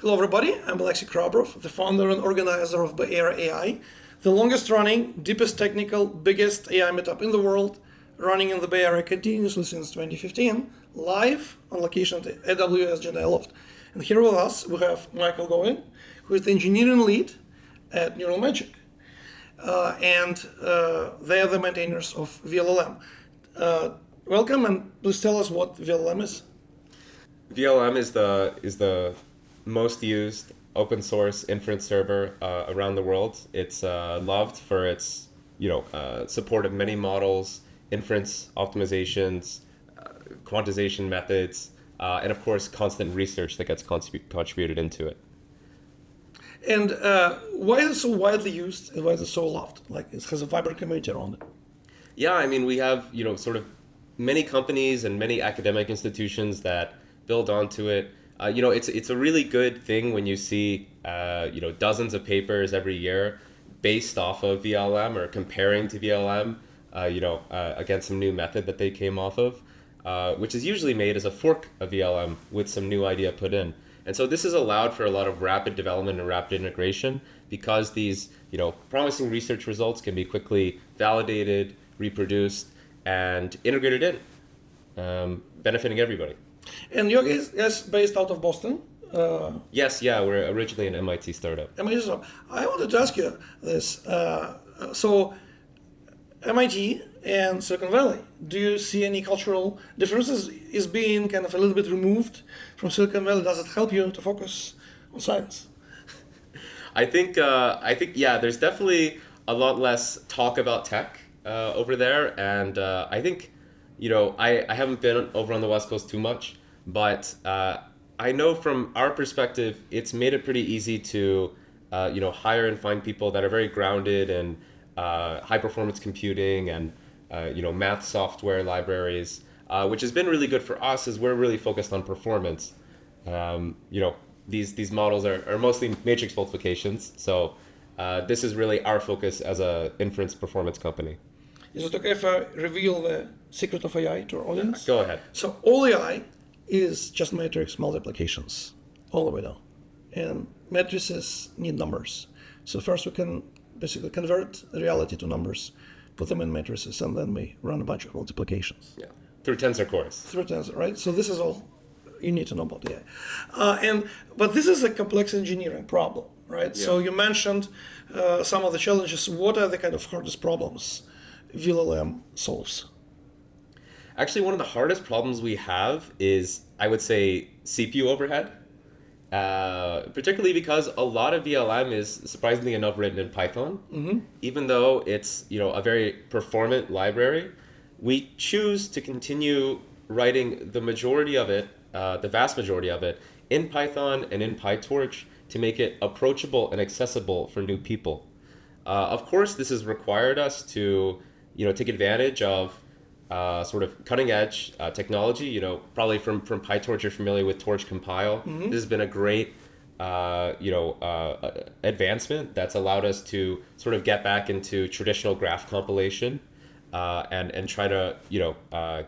Hello, everybody. I'm Alexey Krabrov, the founder and organizer of devreal.ai, the longest-running, deepest technical, biggest AI meetup in the world, running in the Bay Area continuously since 2015, live on location at the AWS Jedi Loft. And here with us, we have Michael Goin, who is the engineering lead at Neural Magic. And they are the maintainers of VLLM. Welcome, and please tell us what VLLM is. VLM is the most used open source inference server around the world. It's loved for its support of many models, inference optimizations, quantization methods, and of course constant research that gets contributed into it. And why is it so widely used and why is it so loved? Like, it has a vibrant community around it. Yeah, I mean, we have sort of many companies and many academic institutions that build onto it. It's a really good thing when you see dozens of papers every year based off of VLM or comparing to VLM, against some new method that they came off of, which is usually made as a fork of VLM with some new idea put in. And so this has allowed for a lot of rapid development and rapid integration because these promising research results can be quickly validated, reproduced, and integrated in, benefiting everybody. And you're guys based out of Boston? Yes, yeah, we're originally an MIT startup. MIT startup. I wanted to ask you this. So MIT and Silicon Valley, do you see any cultural differences? Is being kind of a little bit removed from Silicon Valley, does it help you to focus on science? I think yeah, there's definitely a lot less talk about tech over there, and I think I haven't been over on the West Coast too much, but I know from our perspective, it's made it pretty easy to hire and find people that are very grounded in high performance computing and math software libraries, which has been really good for us as we're really focused on performance. These models are mostly matrix multiplications, so this is really our focus as a inference performance company. Is it okay if I reveal the secret of AI to our audience? Go ahead. So all AI is just matrix multiplications all the way down. And matrices need numbers. So first we can basically convert reality to numbers, put them in matrices, and then we run a bunch of multiplications. Yeah, through tensor cores. Through tensor, right? So this is all you need to know about AI. But this is a complex engineering problem, right? Yeah. So you mentioned some of the challenges. What are the kind of hardest problems VLLM solves? Actually, one of the hardest problems we have is, I would say, CPU overhead. Particularly because a lot of VLM is surprisingly enough written in Python. Mm-hmm. Even though it's a very performant library, we choose to continue writing the majority of it, the vast majority of it, in Python and in PyTorch to make it approachable and accessible for new people. Of course, this has required us to take advantage of sort of cutting edge technology. Probably from PyTorch, you're familiar with Torch Compile. Mm-hmm. This has been a great advancement that's allowed us to sort of get back into traditional graph compilation and try to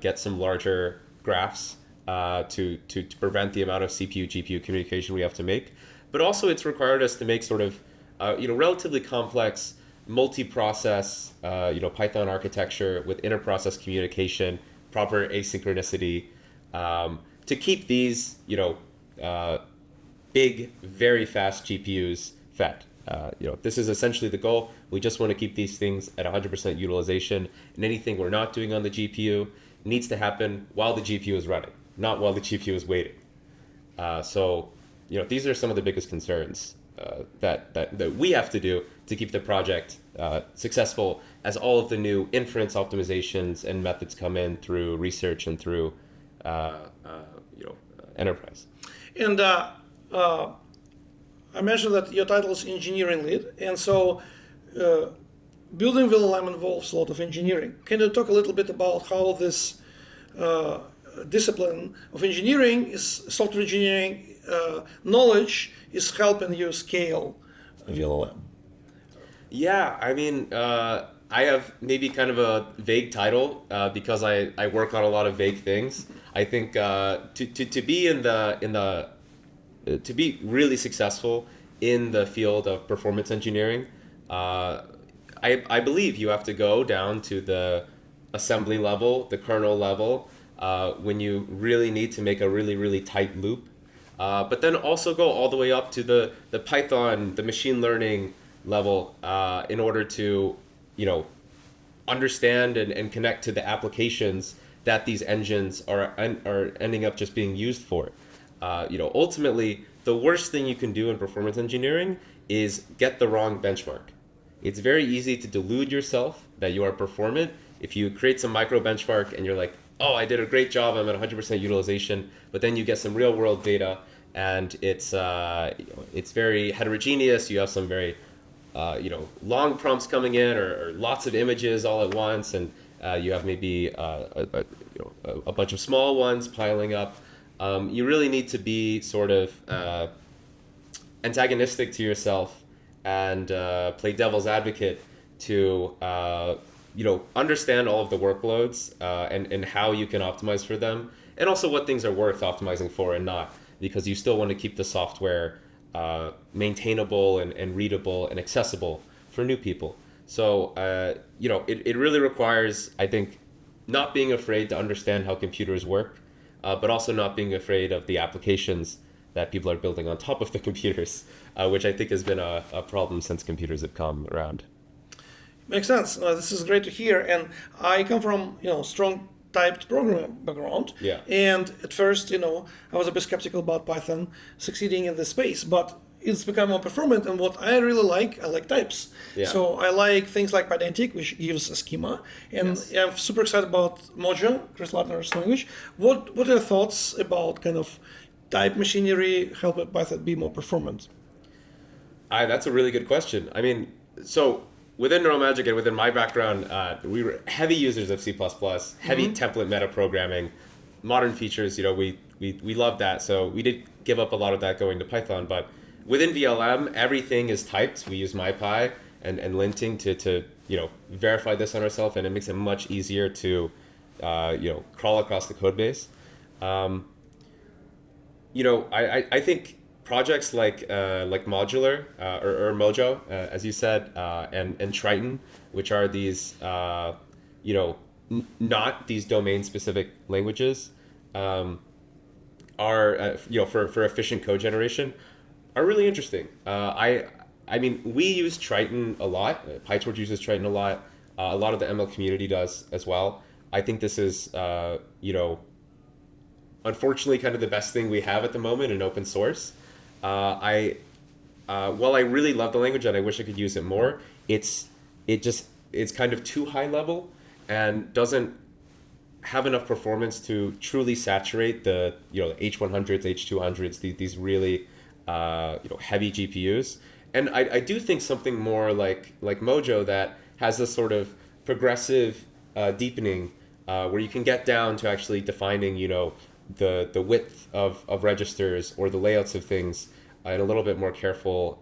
get some larger graphs to prevent the amount of CPU GPU communication we have to make. But also it's required us to make sort of relatively complex multi-process, Python architecture with inter-process communication, proper asynchronicity, to keep these, big, very fast GPUs fed. This is essentially the goal. We just want to keep these things at 100% utilization, and anything we're not doing on the GPU needs to happen while the GPU is running, not while the GPU is waiting. So these are some of the biggest concerns that we have to do to keep the project successful as all of the new inference optimizations and methods come in through research and through enterprise. And I mentioned that your title is engineering lead, and so building VLLM involves a lot of engineering. Can you talk a little bit about how this discipline of engineering, is software engineering knowledge, is helping you scale VLLM? Yeah, I mean, I have maybe kind of a vague title because I work on a lot of vague things. I think to be in the to be really successful in the field of performance engineering, I believe you have to go down to the assembly level, the kernel level, when you really need to make a really, really tight loop. But then also go all the way up to the Python, the machine learning level, in order to, understand and connect to the applications that these engines are ending up just being used for. Ultimately, the worst thing you can do in performance engineering is get the wrong benchmark. It's very easy to delude yourself that you are performant if you create some micro benchmark and you're like, oh, I did a great job, I'm at 100% utilization, but then you get some real world data and it's very heterogeneous. You have some very long prompts coming in or lots of images all at once, and you have maybe a bunch of small ones piling up. You really need to be sort of antagonistic to yourself and play devil's advocate to understand all of the workloads and how you can optimize for them, and also what things are worth optimizing for and not, because you still want to keep the software maintainable and readable and accessible for new people. So it really requires, I think, not being afraid to understand how computers work, but also not being afraid of the applications that people are building on top of the computers, which I think has been a problem since computers have come around. Makes sense. This is great to hear. And I come from, strong typed programming background. Yeah. And at first, I was a bit skeptical about Python succeeding in this space, but it's become more performant. And what I really like, I like types. Yeah. So I like things like Pydantic, which gives a schema. And Yes. I'm super excited about Mojo, Chris Latner's language. What are your thoughts about kind of type machinery help Python be more performant? That's a really good question. I mean, so within NeuralMagic and within my background, we were heavy users of C++, heavy template meta programming, modern features. We love that. So we did give up a lot of that going to Python. But within VLM, everything is typed. We use MyPy and linting to verify this on ourselves, and it makes it much easier to crawl across the code base. I think projects like Modular or Mojo, as you said, and Triton, which are these not these domain specific languages, are for efficient code generation, are really interesting. I mean, we use Triton a lot. PyTorch uses Triton a lot. A lot of the ML community does as well. I think this is unfortunately kind of the best thing we have at the moment in open source. While I really love the language and I wish I could use it more, it's kind of too high level and doesn't have enough performance to truly saturate the H100s, H200s, these really heavy GPUs. And I do think something more like Mojo that has this sort of progressive deepening where you can get down to actually defining the width of registers or the layouts of things in a little bit more careful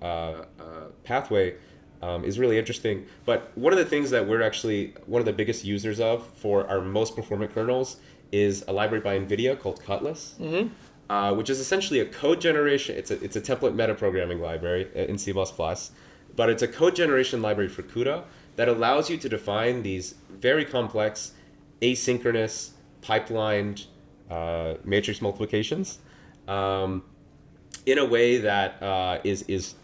pathway is really interesting. But one of the things that we're actually one of the biggest users of for our most performant kernels is a library by NVIDIA called Cutlass, which is essentially a code generation. It's a template metaprogramming library in C++, but it's a code generation library for CUDA that allows you to define these very complex asynchronous pipelined matrix multiplications in a way that is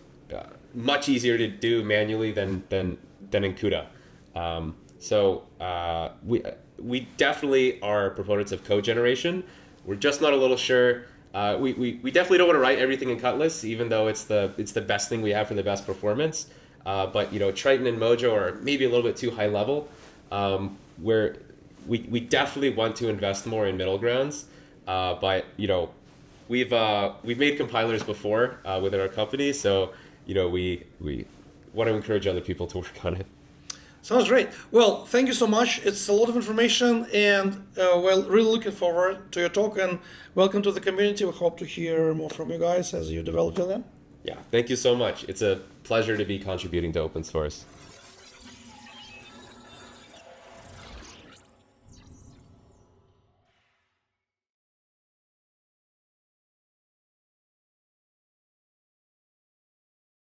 much easier to do manually than in CUDA. We definitely are proponents of code generation. We're just not a little sure. We definitely don't want to write everything in Cutlass, even though it's the best thing we have for the best performance. But Triton and Mojo are maybe a little bit too high level. Where we definitely want to invest more in middle grounds. But we've made compilers before within our company, so we want to encourage other people to work on it. Sounds great. Well, thank you so much. It's a lot of information, and really looking forward to your talk, and welcome to the community. We hope to hear more from you guys as you develop them. Yeah, thank you so much. It's a pleasure to be contributing to open source.